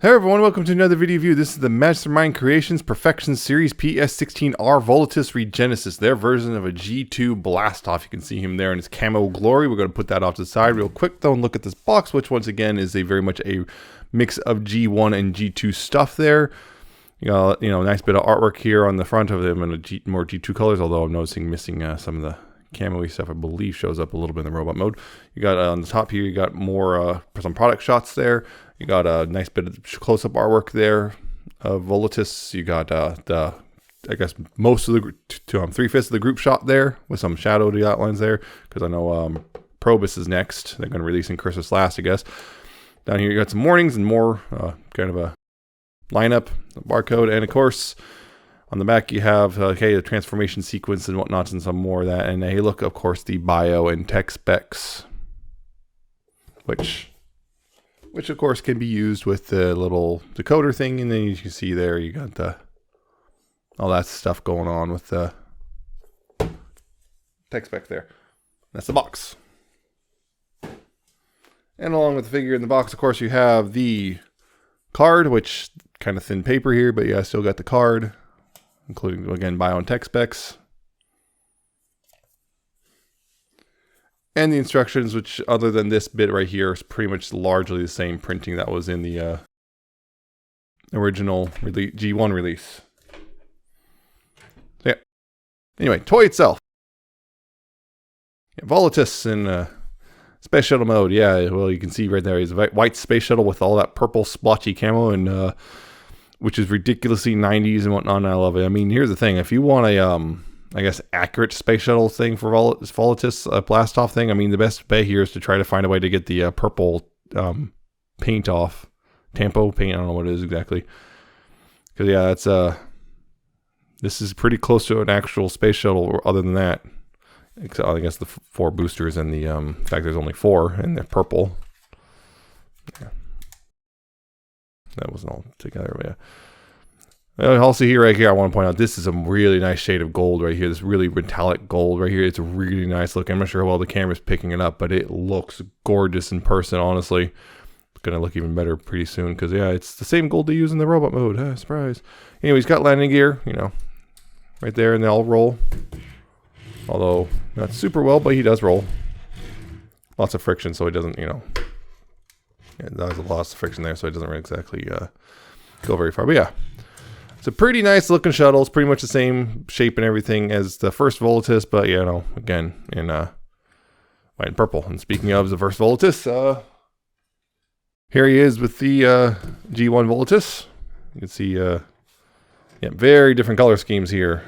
Hey everyone, welcome to another video review. This is the Mastermind Creations Perfection Series PS-16R Volatus Regenesis, their version of a G2 Blastoff. You can see him there in his camo glory. We're going to put that off to the side real quick though and look at this box, which once again is very much a mix of G1 and G2 stuff there. You got, a nice bit of artwork here on the front of them in more G2 colors, although I'm noticing missing some of the camo-y stuff, I believe, shows up a little bit in the robot mode. You got on the top here, you got more some product shots there. You got a nice bit of close-up artwork there of Volatus. You got I guess most of the 3/5 of the group shot there with some shadowy outlines there, because I know Probus is next. They're going to release in Christmas last, I guess. Down here you got some warnings and more kind of a lineup, a barcode, and of course on the back you have the transformation sequence and whatnot and some more of that. And hey, look, of course, the bio and tech specs, which of course can be used with the little decoder thing, and then you can see there you got all that stuff going on with the tech spec there. That's the box. And along with the figure in the box, of course, you have the card, which kind of thin paper here, but yeah, I still got the card, including, again, bio and tech specs. And the instructions, which other than this bit right here, is pretty much largely the same printing that was in the original G1 release. So yeah. Anyway, toy itself. Yeah, Volatus in Space Shuttle mode. Yeah, well, you can see right there, he's a white space shuttle with all that purple splotchy camo, and which is ridiculously 90s and whatnot, and I love it. I mean, here's the thing. If you want a I guess accurate space shuttle thing for Volatus Blastoff thing, I mean, the best bet here is to try to find a way to get the purple paint off. Tampo paint, I don't know what it is exactly. Because yeah, it's this is pretty close to an actual space shuttle other than that. Except, I guess the 4 boosters and the fact there's only 4 and they're purple. Yeah. That wasn't all together, but yeah. Also here, right here, I want to point out, this is a really nice shade of gold right here. This really metallic gold right here. It's really nice looking. I'm not sure how well the camera's picking it up, but it looks gorgeous in person, honestly. It's going to look even better pretty soon, because, yeah, it's the same gold they use in the robot mode. Surprise. Anyway, he's got landing gear, right there, and they all roll. Although, not super well, but he does roll. Lots of friction, so he doesn't, yeah, there's a lot of friction there, so it doesn't really exactly go very far. But, yeah. It's a pretty nice looking shuttle. It's pretty much the same shape and everything as the first Volatus, but again, in white and purple. And speaking of the first Volatus, here he is with the G1 Volatus. You can see, very different color schemes here.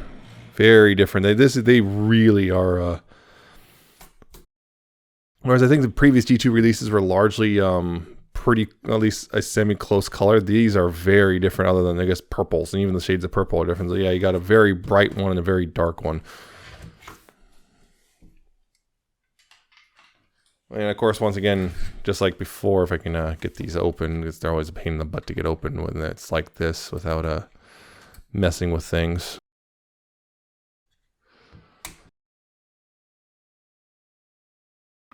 Very different. They really are. Whereas I think the previous G2 releases were largely pretty, at least a semi-close color. These are very different, other than, I guess, purples, and even the shades of purple are different. So yeah, you got a very bright one and a very dark one. And of course, once again, just like before, if I can get these open, because they're always a pain in the butt to get open when it's like this without messing with things.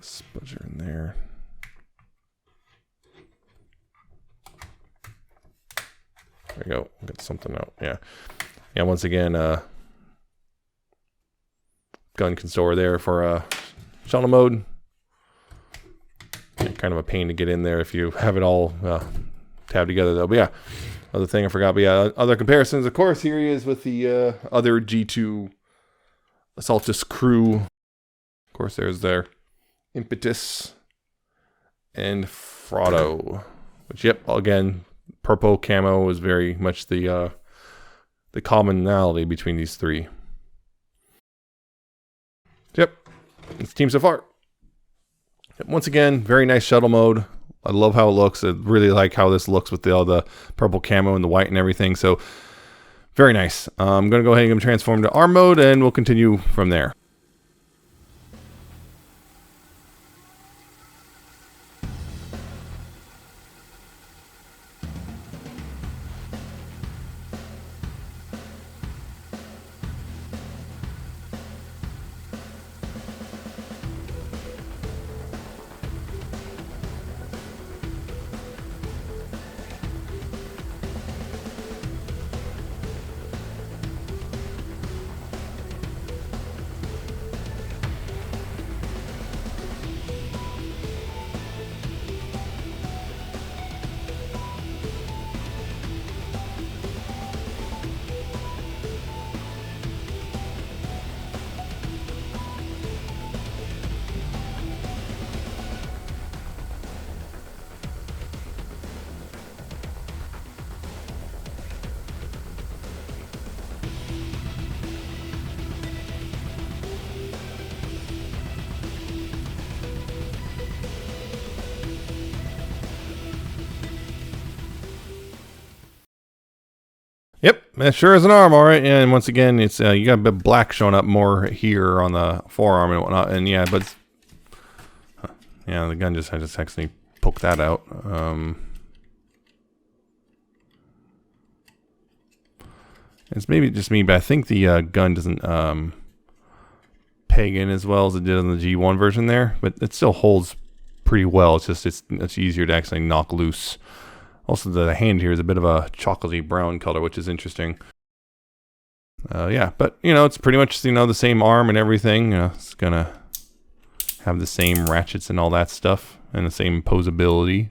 Spudger in there. There we go. Get something out. Yeah. Yeah, once again, gun can store there for shuttle mode. Yeah, kind of a pain to get in there if you have it all tabbed together, though. But yeah, other thing I forgot. But yeah, other comparisons. Of course, here he is with the other G2 Assaultus crew. Of course, there's their Impetus and Frotto. Which, yep, again, purple camo is very much the commonality between these three. Yep, it's the team so far. Yep, once again, very nice shuttle mode. I love how it looks. I really like how this looks with all the purple camo and the white and everything. So, very nice. I'm going to go ahead and transform to arm mode, and we'll continue from there. that sure is an arm, all right. And once again, it's you got a bit black showing up more here on the forearm and whatnot. And yeah, but yeah, the gun just I just actually poked that out. It's maybe just me, but I think the gun doesn't peg in as well as it did on the G1 version there, but it still holds pretty well. It's just it's easier to actually knock loose. Also, the hand here is a bit of a chocolatey brown color, which is interesting. Yeah, but you know, it's pretty much the same arm and everything. It's gonna have the same ratchets and all that stuff, and the same posability.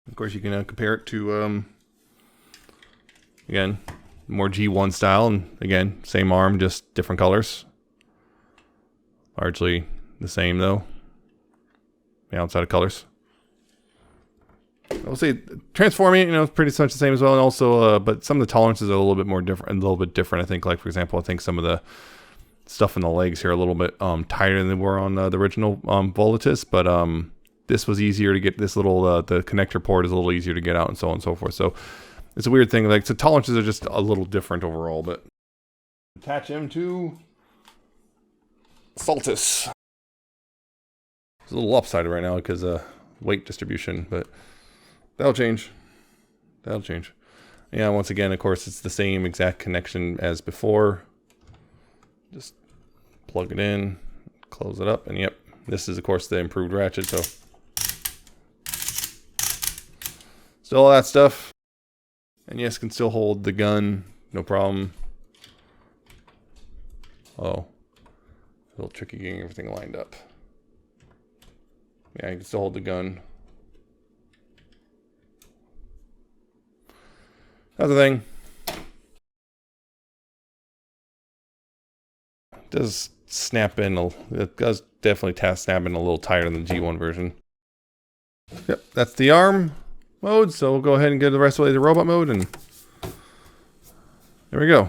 Of course, you can compare it to again, more G1 style, and again, same arm, just different colors. Largely the same though, outside of colors. I'll say transforming, it's pretty much the same as well, and also, but some of the tolerances are a little bit more different, I think, like for example, I think some of the stuff in the legs here are a little bit tighter than they were on the original Volatus, but this was easier to get. This little the connector port is a little easier to get out, and so on and so forth. So it's a weird thing. Like, so tolerances are just a little different overall, but attach him to Saltus. It's a little lopsided right now because weight distribution, but that'll change. That'll change. Yeah, once again, of course, it's the same exact connection as before. Just plug it in, close it up, and yep, this is, of course, the improved ratchet, so still all that stuff. And yes, can still hold the gun, no problem. Oh, a little tricky getting everything lined up. Yeah, you can still hold the gun. That's the thing. It does snap in. It does definitely snap in a little tighter than the G1 version. Yep, that's the arm mode. So we'll go ahead and get the rest of the robot mode, and there we go.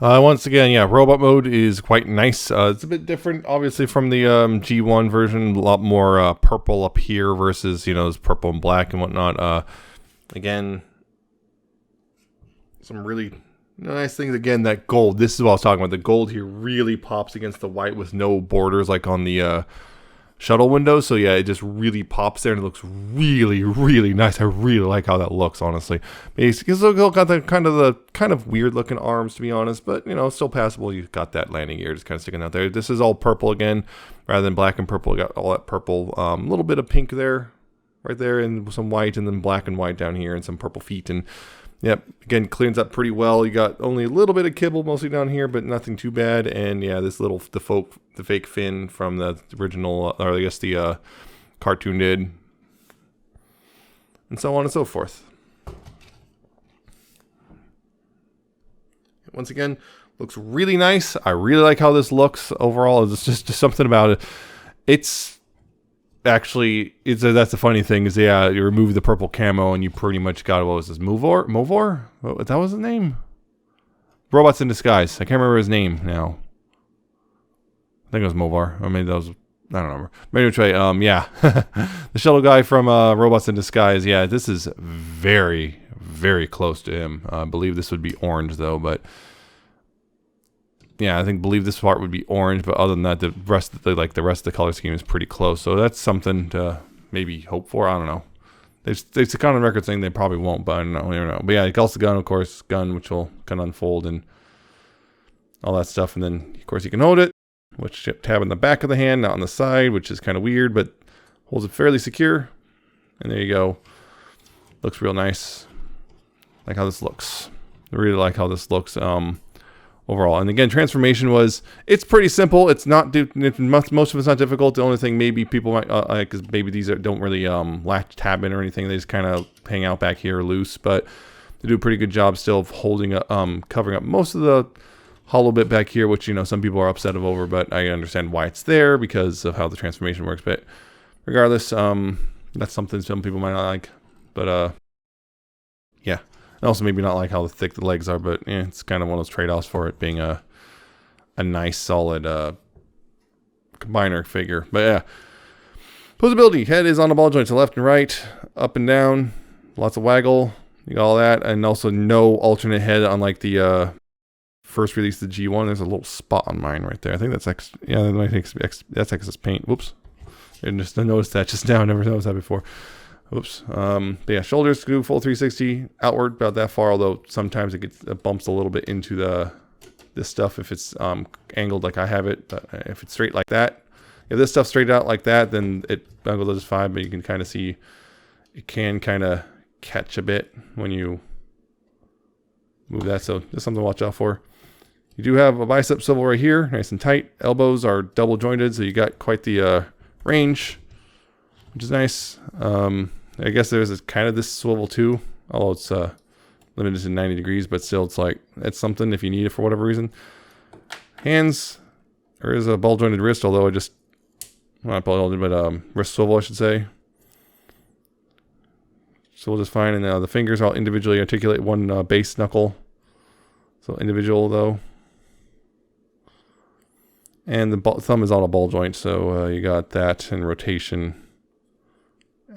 Once again, yeah, robot mode is quite nice. It's a bit different, obviously, from the G1 version. A lot more purple up here versus, this purple and black and whatnot. Again, some really nice things. Again, that gold. This is what I was talking about. The gold here really pops against the white with no borders like on the Shuttle window. So yeah, it just really pops there, and it looks really, really nice. I really like how that looks, honestly. It's got the kind of weird looking arms, to be honest, but still passable. You've got that landing gear just kind of sticking out there. This is all purple again, rather than black and purple. You got all that purple, a little bit of pink there, right there, and some white, and then black and white down here, and some purple feet, and yep, again, cleans up pretty well. You got only a little bit of kibble mostly down here, but nothing too bad. And yeah, this little the fake fin from the original, or I guess the cartoon did, and so on and so forth. Once again, looks really nice. I really like how this looks overall. It's just something about it. It's actually, that's the funny thing is, yeah, you remove the purple camo and you pretty much got, what was this, Movor? What, that was his name? Robots in Disguise. I can't remember his name now. I think it was Movar, or maybe that was, I don't remember. Maybe try, yeah, the Shuttle guy from Robots in Disguise. Yeah, this is very, very close to him. I believe this would be orange though, but yeah, I believe this part would be orange, but other than that, the rest of the color scheme is pretty close. So that's something to maybe hope for. I don't know. It's a kind of record thing. They probably won't, but I don't know. You never know. But yeah, also gun, of course, gun, which will kind of unfold and all that stuff. And then, of course, you can hold it, which tab in the back of the hand, not on the side, which is kind of weird, but holds it fairly secure. And there you go. Looks real nice. Like how this looks. I really like how this looks overall. And again, transformation it's pretty simple. It's not, most of it's not difficult. The only thing maybe people might, because maybe these don't really latch tab in or anything. They just kind of hang out back here loose. But they do a pretty good job still of holding, covering up most of the hollow bit back here, which, some people are upset over, but I understand why it's there because of how the transformation works. But regardless, that's something some people might not like. But, yeah. And also maybe not like how thick the legs are, but it's kind of one of those trade-offs for it being a nice, solid combiner figure. But yeah. Posability. Head is on the ball joints, left and right, up and down. Lots of waggle. You got all that. And also no alternate head unlike the first release of the G1. There's a little spot on mine right there. I think that's that's excess paint. Whoops. I just noticed that just now. I never noticed that before. Oops. But yeah, shoulders do full 360 outward about that far, although sometimes it bumps a little bit into this stuff if it's angled like I have it. But if it's straight like that, if this stuff's straight out like that, then it angles just fine, but you can kind of see it can kind of catch a bit when you move that, so just something to watch out for. You do have a bicep swivel right here, nice and tight. Elbows are double jointed, so you got quite the range, which is nice. I guess there's kind of this swivel too, although it's limited to 90 degrees, but still it's something if you need it for whatever reason. Hands, there is a ball jointed wrist, although not ball jointed, but wrist swivel I should say. Swivel just fine, and the fingers all individually articulate one base knuckle. So individual though. And the thumb is on a ball joint, so you got that and rotation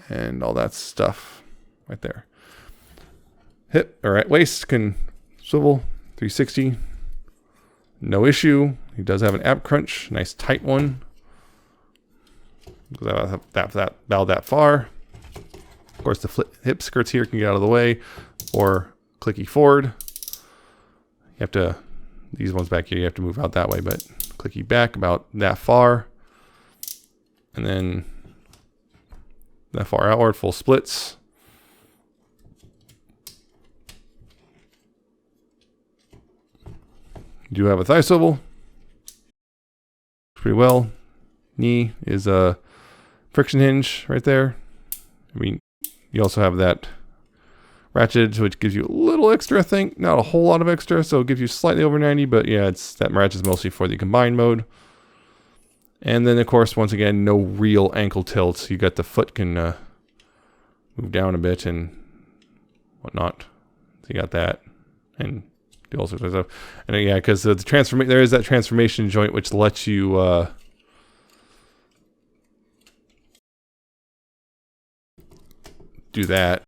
and all that stuff right there. Hip or at waist can swivel 360, no issue. He does have an ab crunch, nice tight one. Because that far. Of course, the hip skirts here can get out of the way, or clicky forward. You have to, these ones back here, you have to move out that way, but clicky back about that far. And then that far outward, full splits. You do have a thigh swivel. Pretty well. Knee is a friction hinge right there. I mean, you also have that ratchet, which gives you a little extra, I think. Not a whole lot of extra, so it gives you slightly over 90, but yeah, that ratchet is mostly for the combined mode. And then, of course, once again, no real ankle tilts. You got the foot can move down a bit and whatnot. So you got that, and do all sorts of stuff. And yeah, because there is that transformation joint which lets you do that.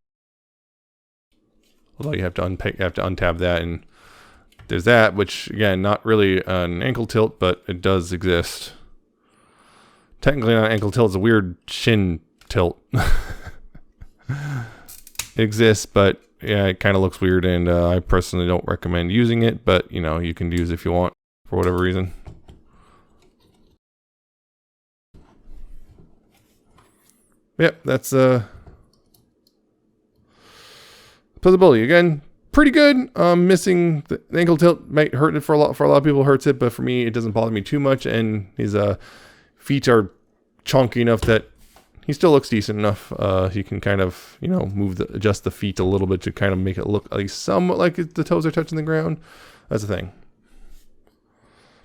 Although you have to untab that, and there's that, which again, not really an ankle tilt, but it does exist. Technically not an ankle tilt, it's a weird shin tilt. It exists, but yeah, it kind of looks weird, and I personally don't recommend using it, but you can use it if you want for whatever reason. Yep, that's posability again, pretty good. Missing the ankle tilt might hurt it for a lot of people. Hurts it, but for me, it doesn't bother me too much. And his feet are chunky enough that he still looks decent enough. You can kind of adjust the feet a little bit to kind of make it look at least somewhat like the toes are touching the ground. That's the thing.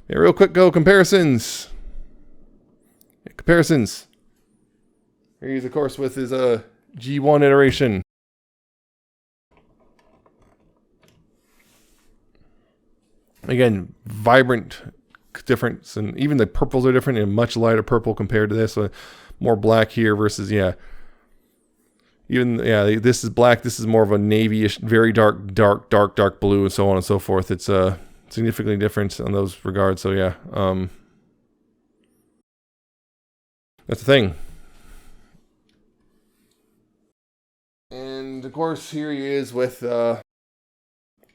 Yeah, real quick comparisons. Here he's of course with his G1 iteration. Again, vibrant difference, and even the purples are different, and much lighter purple compared to this. So more black here versus this is black. This is more of a navy-ish, very dark blue, and so on and so forth. It's significantly different in those regards. So yeah, that's the thing. of course, here he is with the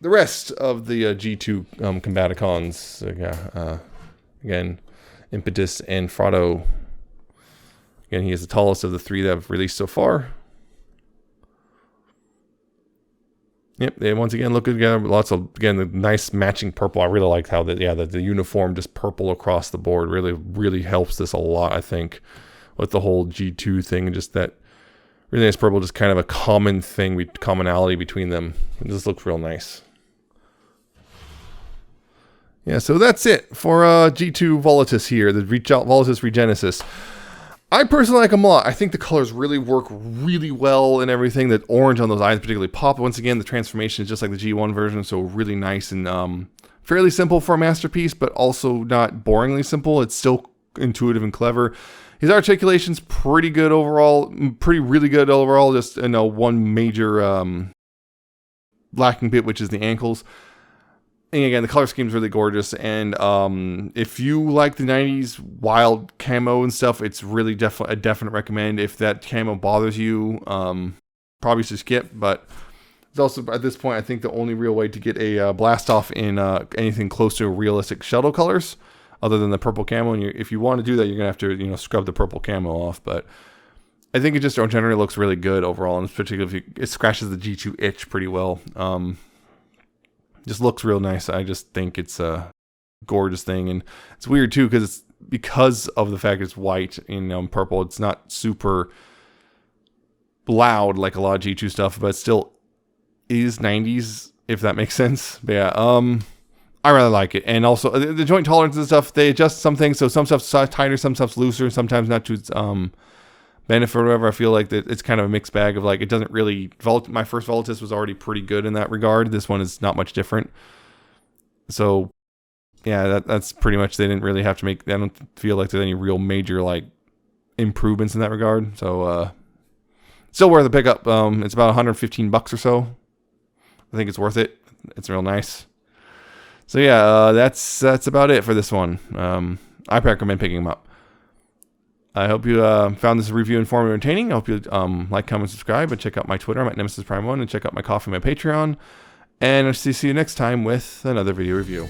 rest of the G2 Combaticons. Again, Impetus and Frotto. Again, he is the tallest of the 3 that I've released so far. Yep, they once again look good together. Lots of, again, the nice matching purple. I really like how the uniform just purple across the board really helps this a lot, I think, with the whole G2 thing, and just that really nice purple, just kind of a common thing, commonality between them. It just looks real nice. Yeah, so that's it for G2 Volatus here, the Volatus Regenesis. I personally like them a lot. I think the colors really work really well and everything. That orange on those eyes particularly pop. Once again, the transformation is just like the G1 version, so really nice and fairly simple for a masterpiece, but also not boringly simple. It's still intuitive and clever. His articulation's pretty good overall, really good overall. Just one major lacking bit, which is the ankles. And again, the color scheme is really gorgeous, and if you like the 90s wild camo and stuff, it's really a definite recommend. If that camo bothers you, probably should skip, but it's also, at this point, I think the only real way to get a blast off in anything close to realistic shuttle colors, other than the purple camo. And if you want to do that, you're going to have to scrub the purple camo off, but I think it just generally looks really good overall, and particularly if it scratches the G2 itch pretty well. Just looks real nice. I just think it's a gorgeous thing, and it's weird too because of the fact it's white and purple. It's not super loud like a lot of G2 stuff, but it still is 90s, if that makes sense. But yeah, I really like it, and also the joint tolerance and stuff. They adjust some things, so some stuff's tighter, some stuff's looser, sometimes not to its benefit or whatever. I feel like that it's kind of a mixed bag of like, it doesn't really, my first Volatus was already pretty good in that regard. This one is not much different. So yeah, that's pretty much, they didn't really have to make, I don't feel like there's any real major like improvements in that regard. So still worth a pickup. It's about $115 or so. I think it's worth it. It's real nice. So yeah, that's about it for this one. I recommend picking them up. I hope you found this review informative and entertaining. I hope you like, comment, subscribe, and check out my Twitter. I'm at Nemesis Prime 1, and check out my Coffee, my Patreon. And I'll see you next time with another video review.